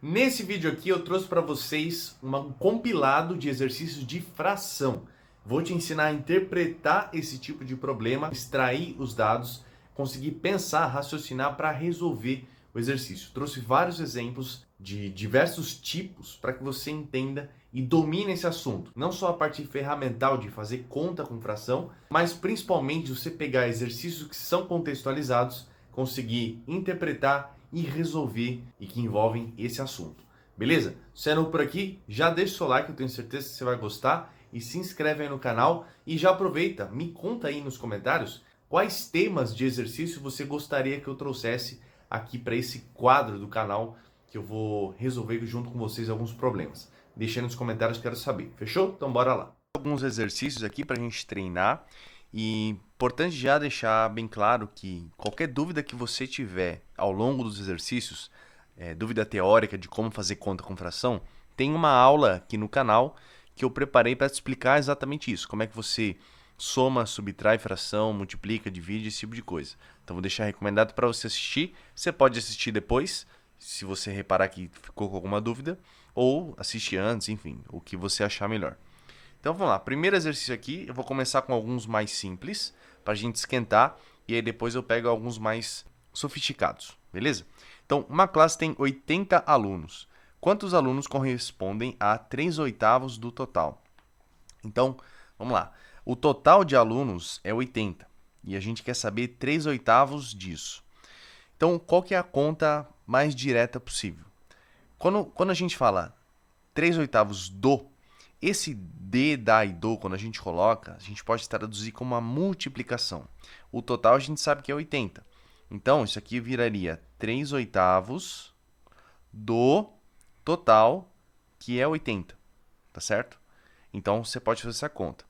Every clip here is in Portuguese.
Nesse vídeo aqui eu trouxe para vocês um compilado de exercícios de fração. Vou te ensinar a interpretar esse tipo de problema, extrair os dados, conseguir pensar, raciocinar para resolver o exercício. Trouxe vários exemplos de diversos tipos para que você entenda e domine esse assunto. Não só a parte ferramental de fazer conta com fração, mas principalmente você pegar exercícios que são contextualizados, conseguir interpretar e resolver e que envolvem esse assunto. Beleza? Se é novo por aqui, já deixa o seu like, eu tenho certeza que você vai gostar e se inscreve aí no canal e já aproveita, me conta aí nos comentários quais temas de exercício você gostaria que eu trouxesse aqui para esse quadro do canal que eu vou resolver junto com vocês alguns problemas. Deixa aí nos comentários, quero saber. Fechou? Então bora lá. Alguns exercícios aqui para a gente treinar. E importante já deixar bem claro que qualquer dúvida que você tiver ao longo dos exercícios, dúvida teórica de como fazer conta com fração, tem uma aula aqui no canal que eu preparei para te explicar exatamente isso. Como é que você soma, subtrai fração, multiplica, divide, esse tipo de coisa. Então vou deixar recomendado para você assistir. Você pode assistir depois, se você reparar que ficou com alguma dúvida, ou assistir antes, enfim, o que você achar melhor. Então vamos lá, primeiro exercício aqui, eu vou começar com alguns mais simples, para a gente esquentar, e aí depois eu pego alguns mais sofisticados, beleza? Então, uma classe tem 80 alunos. Quantos alunos correspondem a 3/8 do total? Então, vamos lá. O total de alunos é 80, e a gente quer saber 3/8 disso. Então, qual que é a conta mais direta possível? Quando a gente fala 3/8 do, esse D, da e do, quando a gente coloca, a gente pode traduzir como uma multiplicação. O total a gente sabe que é 80. Então, isso aqui viraria 3/8 do total, que é 80. Tá certo? Então, você pode fazer essa conta.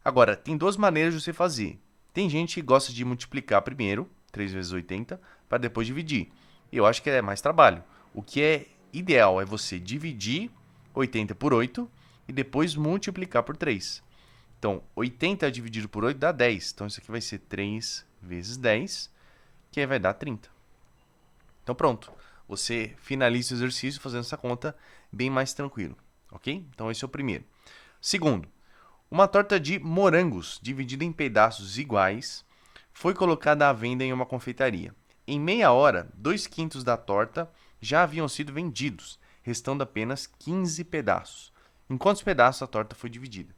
Agora, tem duas maneiras de você fazer. Tem gente que gosta de multiplicar primeiro, 3 vezes 80, para depois dividir. Eu acho que é mais trabalho. O que é ideal é você dividir 80 por 8 e depois multiplicar por 3. Então, 80 dividido por 8 dá 10. Então, isso aqui vai ser 3 vezes 10, que aí vai dar 30. Então, pronto. Você finaliza o exercício fazendo essa conta bem mais tranquilo. Ok? Então, esse é o primeiro. Segundo, uma torta de morangos dividida em pedaços iguais foi colocada à venda em uma confeitaria. Em meia hora, 2/5 da torta já haviam sido vendidos, restando apenas 15 pedaços. Em quantos pedaços a torta foi dividida?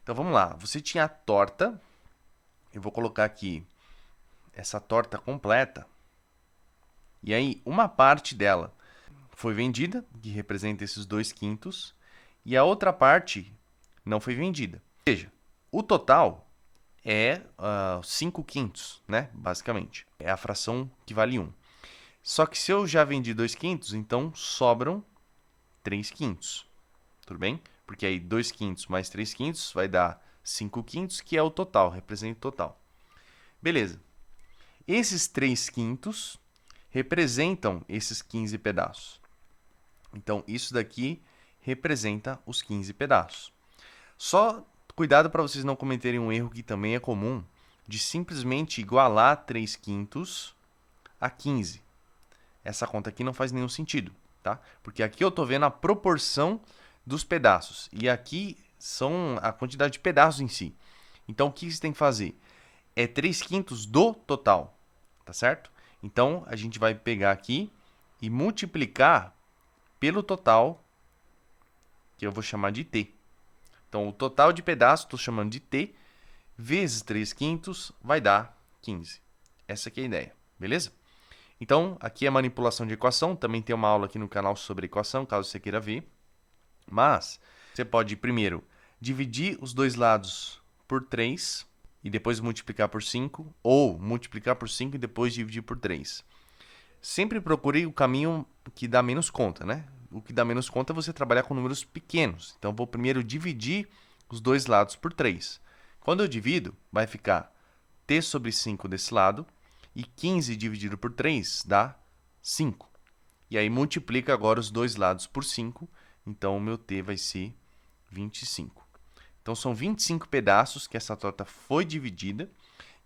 Então vamos lá, você tinha a torta, eu vou colocar aqui essa torta completa, e aí uma parte dela foi vendida, que representa esses 2/5, e a outra parte não foi vendida. Ou seja, o total é 5/5, né? Basicamente. É a fração que vale 1. Só que se eu já vendi 2/5, então sobram 3/5. Tudo bem? Porque aí 2/5 mais 3/5 vai dar 5/5, que é o total, representa o total. Beleza. Esses 3/5 representam esses 15 pedaços. Então, isso daqui representa os 15 pedaços. Só cuidado para vocês não cometerem um erro que também é comum, de simplesmente igualar 3/5 a 15. Essa conta aqui não faz nenhum sentido, tá? Porque aqui eu estou vendo a proporção dos pedaços, e aqui são a quantidade de pedaços em si. Então, o que você tem que fazer? É 3/5 do total, tá certo? Então, a gente vai pegar aqui e multiplicar pelo total, que eu vou chamar de t. Então, o total de pedaços, estou chamando de t, vezes 3/5 vai dar 15. Essa aqui é a ideia, beleza? Então, aqui é manipulação de equação. Também tem uma aula aqui no canal sobre equação, caso você queira ver. Mas, você pode, primeiro, dividir os dois lados por 3 e depois multiplicar por 5, ou multiplicar por 5 e depois dividir por 3. Sempre procure o caminho que dá menos conta, né? O que dá menos conta é você trabalhar com números pequenos. Então, vou primeiro dividir os dois lados por 3. Quando eu divido, vai ficar t sobre 5 desse lado, e 15 dividido por 3 dá 5. E aí multiplica agora os dois lados por 5, então o meu t vai ser 25. Então são 25 pedaços que essa torta foi dividida,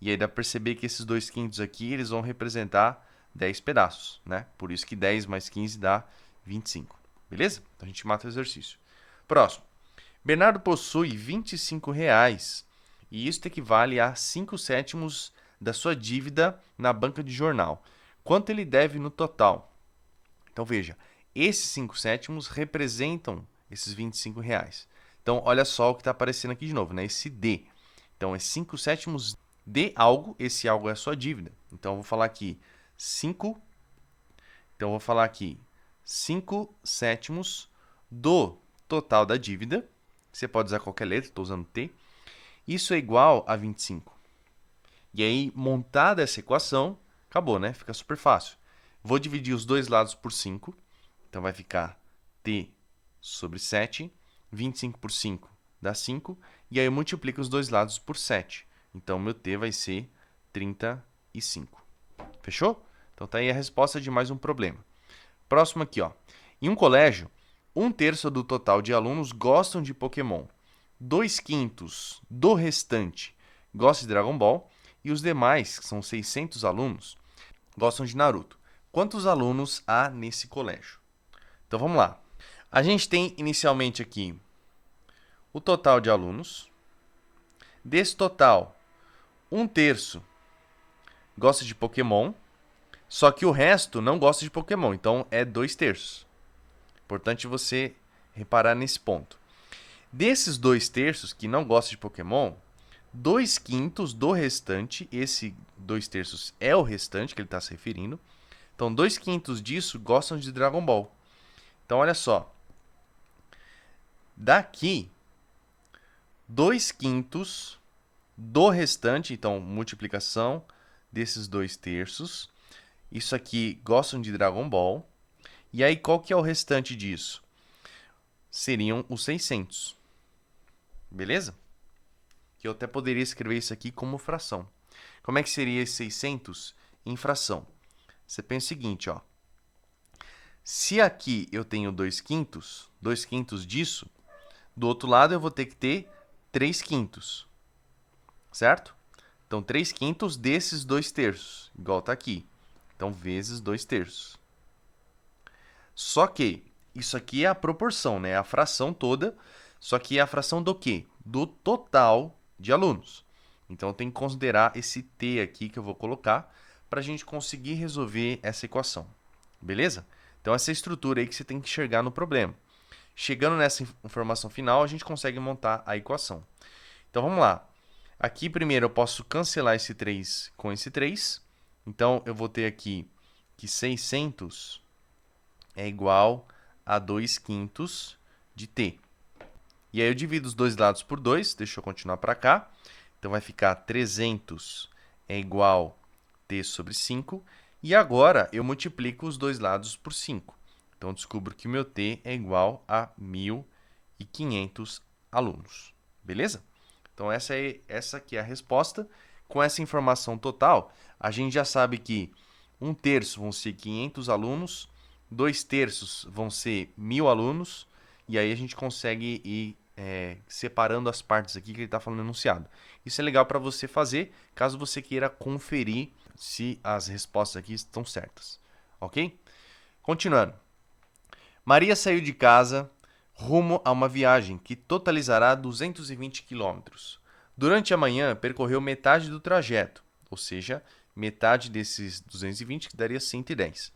e aí dá para perceber que esses 2/5 aqui eles vão representar 10 pedaços, né? Por isso que 10 mais 15 dá 25. Beleza? Então a gente mata o exercício. Próximo. Bernardo possui R$ 25 e isso equivale a 5/7 da sua dívida na banca de jornal. Quanto ele deve no total? Então veja, esses 5/7 representam esses R$ 25. Então olha só o que está aparecendo aqui de novo, né? Esse D. Então é 5/7 de algo, esse algo é a sua dívida. Então eu vou falar aqui 5. Então eu vou falar aqui 5/7 do total da dívida. Você pode usar qualquer letra, estou usando T. Isso é igual a 25. E aí, montada essa equação, acabou, né? Fica super fácil. Vou dividir os dois lados por 5. Então vai ficar T sobre 7. 25 por 5 dá 5. E aí eu multiplico os dois lados por 7. Então meu T vai ser 35. Fechou? Então tá aí a resposta de mais um problema. Próximo aqui, ó. Em um colégio, 1/3 do total de alunos gostam de Pokémon. 2/5 do restante gostam de Dragon Ball. E os demais, que são 600 alunos, gostam de Naruto. Quantos alunos há nesse colégio? Então vamos lá. A gente tem inicialmente aqui o total de alunos. Desse total, 1/3 gosta de Pokémon. Só que o resto não gosta de Pokémon, então é 2/3. Importante você reparar nesse ponto. Desses 2/3 que não gostam de Pokémon, 2/5 do restante, esse 2/3 é o restante que ele está se referindo. Então, 2/5 disso gostam de Dragon Ball. Então, olha só. Daqui, 2/5 do restante, então, multiplicação desses 2/3. Isso aqui gostam de Dragon Ball. E aí, qual que é o restante disso? Seriam os 600. Beleza? Que eu até poderia escrever isso aqui como fração. Como é que seria esse 600 em fração? Você pensa o seguinte, ó. Se aqui eu tenho 2/5, 2/5 disso, do outro lado eu vou ter que ter 3/5, certo? Então, 3/5 desses 2/3, igual tá aqui. Então, vezes 2/3. Só que isso aqui é a proporção, né? A fração toda, só que é a fração do quê? Do total de alunos. Então, eu tenho que considerar esse T aqui que eu vou colocar para a gente conseguir resolver essa equação. Beleza? Então, essa é a estrutura aí que você tem que enxergar no problema. Chegando nessa informação final, a gente consegue montar a equação. Então, vamos lá. Aqui, primeiro, eu posso cancelar esse 3 com esse 3. Então, eu vou ter aqui que 600 é igual a 2/5 de T. E aí eu divido os dois lados por 2, deixa eu continuar para cá. Então vai ficar 300 é igual a T sobre 5. E agora eu multiplico os dois lados por 5. Então descubro que o meu T é igual a 1.500 alunos. Beleza? Então essa aqui é a resposta. Com essa informação total, a gente já sabe que 1/3 vão ser 500 alunos, 2/3 vão ser 1.000 alunos, e aí a gente consegue ir separando as partes aqui que ele está falando no enunciado. Isso é legal para você fazer, caso você queira conferir se as respostas aqui estão certas. Ok? Continuando. Maria saiu de casa rumo a uma viagem que totalizará 220 quilômetros. Durante a manhã, percorreu metade do trajeto, ou seja, metade desses 220, que daria 110.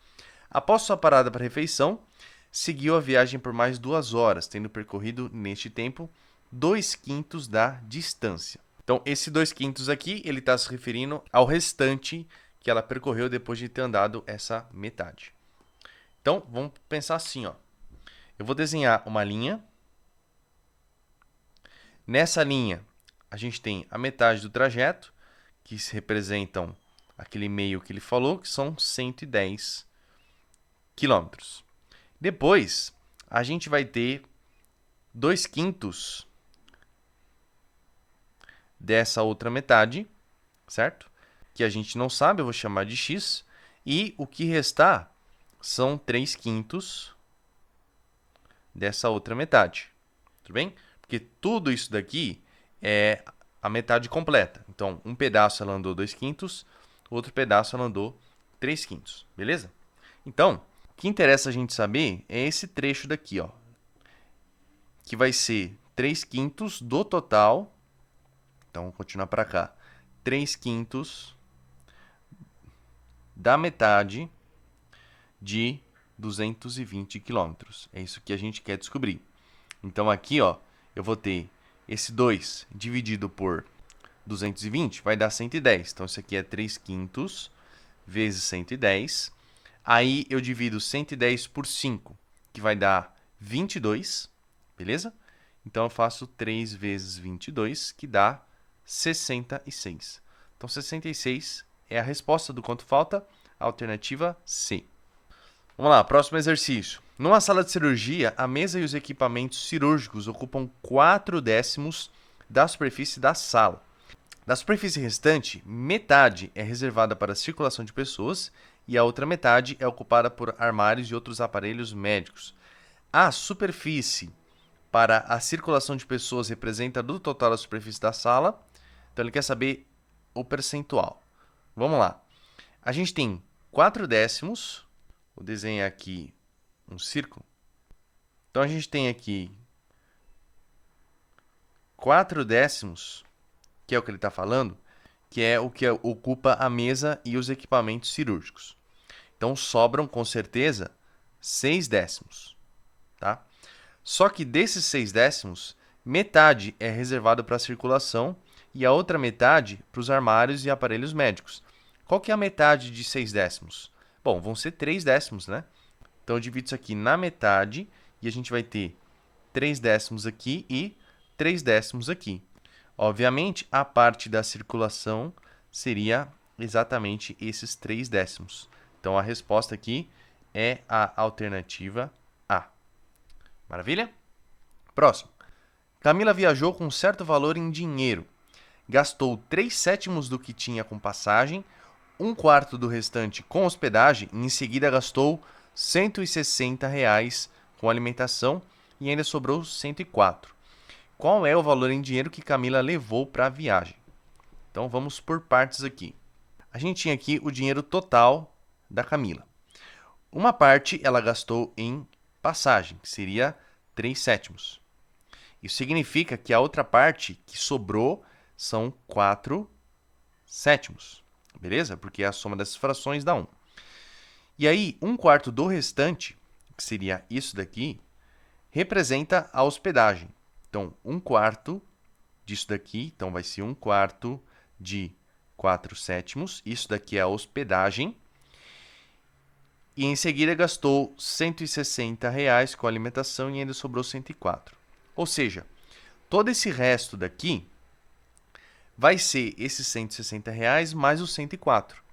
Após sua parada para refeição, seguiu a viagem por mais 2 horas, tendo percorrido, neste tempo, 2/5 da distância. Então, esse 2/5 aqui, ele está se referindo ao restante que ela percorreu depois de ter andado essa metade. Então, vamos pensar assim, ó. Eu vou desenhar uma linha. Nessa linha, a gente tem a metade do trajeto, que se representam aquele meio que ele falou, que são 110 quilômetros. Depois, a gente vai ter 2/5 dessa outra metade, certo? Que a gente não sabe, eu vou chamar de x. E o que restar são 3/5 dessa outra metade. Tudo bem? Porque tudo isso daqui é a metade completa. Então, um pedaço ela andou 2/5, outro pedaço ela andou 3/5. Beleza? Então, que interessa a gente saber é esse trecho daqui, ó, que vai ser 3/5 do total. Então, vamos continuar para cá. 3/5 da metade de 220 quilômetros. É isso que a gente quer descobrir. Então, aqui, ó, eu vou ter esse 2 dividido por 220, vai dar 110. Então, isso aqui é 3/5 vezes 110. Aí, eu divido 110 por 5, que vai dar 22, beleza? Então, eu faço 3 vezes 22, que dá 66. Então, 66 é a resposta do quanto falta, a alternativa C. Vamos lá, próximo exercício. Numa sala de cirurgia, a mesa e os equipamentos cirúrgicos ocupam 4/10 da superfície da sala. Da superfície restante, metade é reservada para a circulação de pessoas e a outra metade é ocupada por armários e outros aparelhos médicos. A superfície para a circulação de pessoas representa do total da superfície da sala. Então, ele quer saber o percentual. Vamos lá. A gente tem 4/10. Vou desenhar aqui um círculo. Então, a gente tem aqui 4/10, que é o que ele está falando, que é o que ocupa a mesa e os equipamentos cirúrgicos. Então, sobram, com certeza, 6/10, tá? Só que desses 6/10, metade é reservado para a circulação e a outra metade para os armários e aparelhos médicos. Qual que é a metade de 6/10? Bom, vão ser 3/10, né? Então, eu divido isso aqui na metade e a gente vai ter 3/10 aqui e 3/10 aqui. Obviamente, a parte da circulação seria exatamente esses 3/10. Então, a resposta aqui é a alternativa A. Maravilha? Próximo. Camila viajou com um certo valor em dinheiro. Gastou 3/7 do que tinha com passagem, 1/4 do restante com hospedagem e em seguida gastou R$ 160 com alimentação e ainda sobrou 104. Qual é o valor em dinheiro que Camila levou para a viagem? Então, vamos por partes aqui. A gente tinha aqui o dinheiro total da Camila. Uma parte ela gastou em passagem, que seria 3/7. Isso significa que a outra parte que sobrou são 4/7. Beleza? Porque a soma dessas frações dá 1. E aí, 1/4 do restante, que seria isso daqui, representa a hospedagem. Então, 1/4 disso daqui, então vai ser 1/4 de 4/7. Isso daqui é a hospedagem. E em seguida gastou R$ 160 com alimentação e ainda sobrou 104. Ou seja, todo esse resto daqui vai ser esses R$ 160 mais os 104.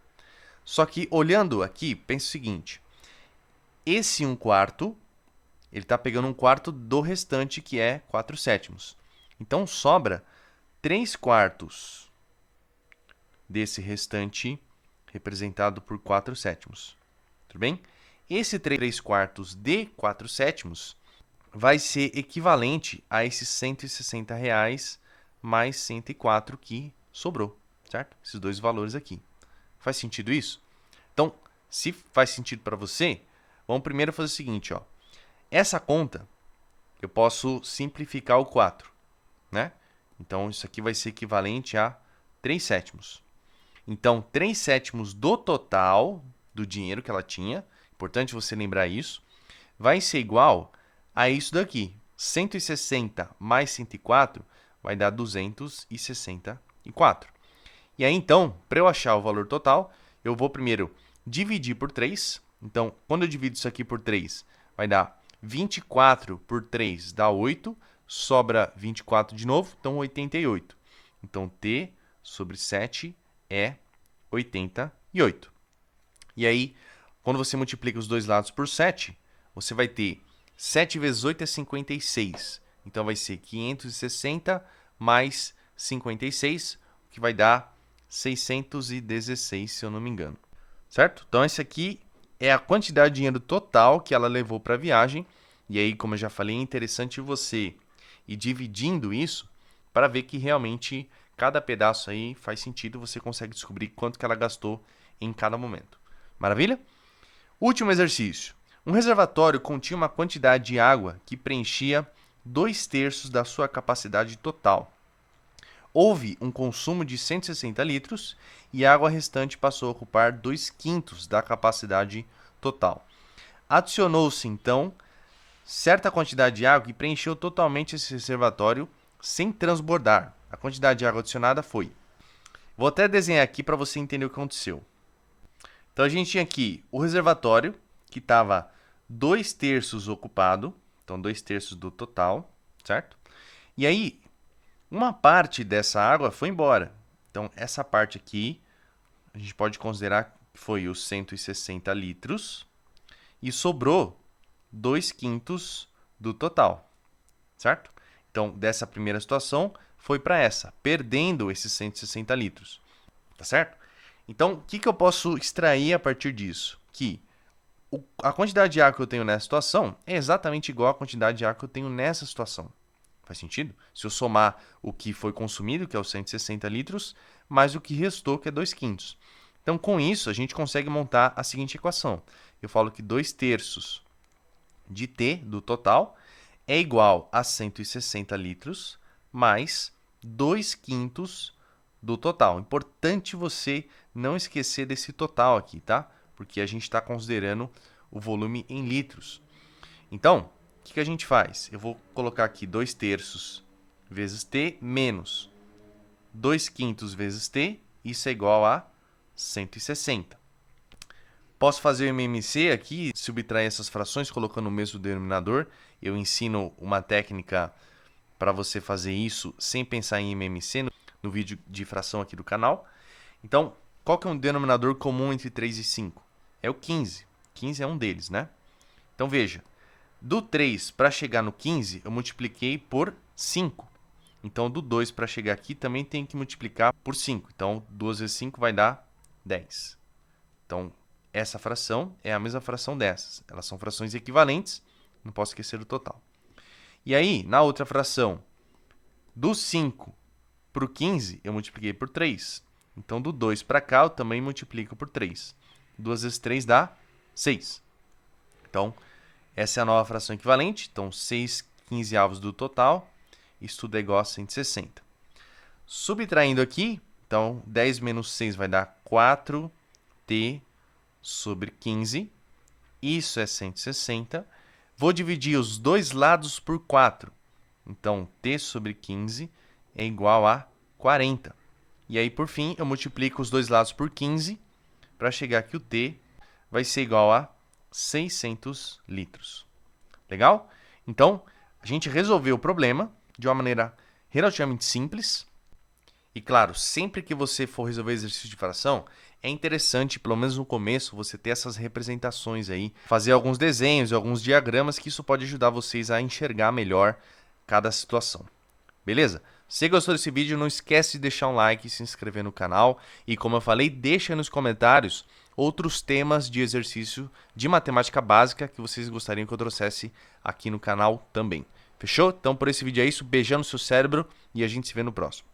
Só que olhando aqui, pensa o seguinte. Esse 1/4, ele está pegando 1/4 do restante, que é 4/7. Então, sobra 3/4 desse restante, representado por 4/7. Tudo bem? Esse 3/4 de 4/7 vai ser equivalente a esses R$ 160 mais 104 que sobrou, certo? Esses dois valores aqui. Faz sentido isso? Então, se faz sentido para você, vamos primeiro fazer o seguinte, ó. Essa conta, eu posso simplificar o 4, né? Então, isso aqui vai ser equivalente a 3/7. Então, 3/7 do total do dinheiro que ela tinha, importante você lembrar isso, vai ser igual a isso daqui. 160 mais 104 vai dar 264. E aí, então, para eu achar o valor total, eu vou primeiro dividir por 3. Então, quando eu divido isso aqui por 3, vai dar 24 por 3 dá 8, sobra 24 de novo, então 88. Então, T sobre 7 é 88. E aí, quando você multiplica os dois lados por 7, você vai ter 7 vezes 8 é 56. Então, vai ser 560 mais 56, que vai dar 616, se eu não me engano. Certo? Então, esse aqui é a quantidade de dinheiro total que ela levou para a viagem. E aí, como eu já falei, é interessante você ir dividindo isso para ver que realmente cada pedaço aí faz sentido. Você consegue descobrir quanto que ela gastou em cada momento. Maravilha? Último exercício. Um reservatório continha uma quantidade de água que preenchia 2/3 da sua capacidade total. Houve um consumo de 160 litros e a água restante passou a ocupar 2/5 da capacidade total. Adicionou-se, então, certa quantidade de água que preencheu totalmente esse reservatório sem transbordar. A quantidade de água adicionada foi... Vou até desenhar aqui para você entender o que aconteceu. Então, a gente tinha aqui o reservatório, que estava 2/3 ocupado, então 2/3 do total, certo? E aí, uma parte dessa água foi embora. Então, essa parte aqui, a gente pode considerar que foi os 160 litros e sobrou 2/5 do total, certo? Então, dessa primeira situação, foi para essa, perdendo esses 160 litros, tá certo? Então, o que eu posso extrair a partir disso? Que a quantidade de água que eu tenho nessa situação é exatamente igual à quantidade de água que eu tenho nessa situação. Faz sentido? Se eu somar o que foi consumido, que é os 160 litros, mais o que restou, que é 2/5. Então, com isso, a gente consegue montar a seguinte equação. Eu falo que 2/3 de T do total é igual a 160 litros mais 2/5 do total. Importante você não esquecer desse total aqui, tá? Porque a gente está considerando o volume em litros. Então, o que a gente faz? Eu vou colocar aqui 2/3 vezes T menos 2/5 vezes T. Isso é igual a 160. Posso fazer o MMC aqui, subtrair essas frações colocando o mesmo denominador. Eu ensino uma técnica para você fazer isso sem pensar em MMC no vídeo de fração aqui do canal. Então, qual que é um denominador comum entre 3 e 5? É o 15. 15 é um deles, né? Então, veja. Do 3 para chegar no 15, eu multipliquei por 5. Então, do 2 para chegar aqui, também tem que multiplicar por 5. Então, 2 vezes 5 vai dar 10. Então, essa fração é a mesma fração dessas. Elas são frações equivalentes, não posso esquecer do total. E aí, na outra fração, do 5 para o 15, eu multipliquei por 3. Então, do 2 para cá, eu também multiplico por 3. 2 vezes 3 dá 6. Então, essa é a nova fração equivalente. Então, 6/15 do total. Isso tudo é igual a 160. Subtraindo aqui, então, 10 menos 6 vai dar 4t sobre 15. Isso é 160. Vou dividir os dois lados por 4. Então, t sobre 15 é igual a 40. E aí, por fim, eu multiplico os dois lados por 15 para chegar que o t vai ser igual a 600 litros. Legal? Então, a gente resolveu o problema de uma maneira relativamente simples. E claro, sempre que você for resolver exercício de fração, é interessante, pelo menos no começo, você ter essas representações aí, fazer alguns desenhos, alguns diagramas, que isso pode ajudar vocês a enxergar melhor cada situação. Beleza? Se você gostou desse vídeo, não esquece de deixar um like e se inscrever no canal. E como eu falei, deixa nos comentários outros temas de exercício de matemática básica que vocês gostariam que eu trouxesse aqui no canal também. Fechou? Então por esse vídeo é isso. Beijão no seu cérebro e a gente se vê no próximo.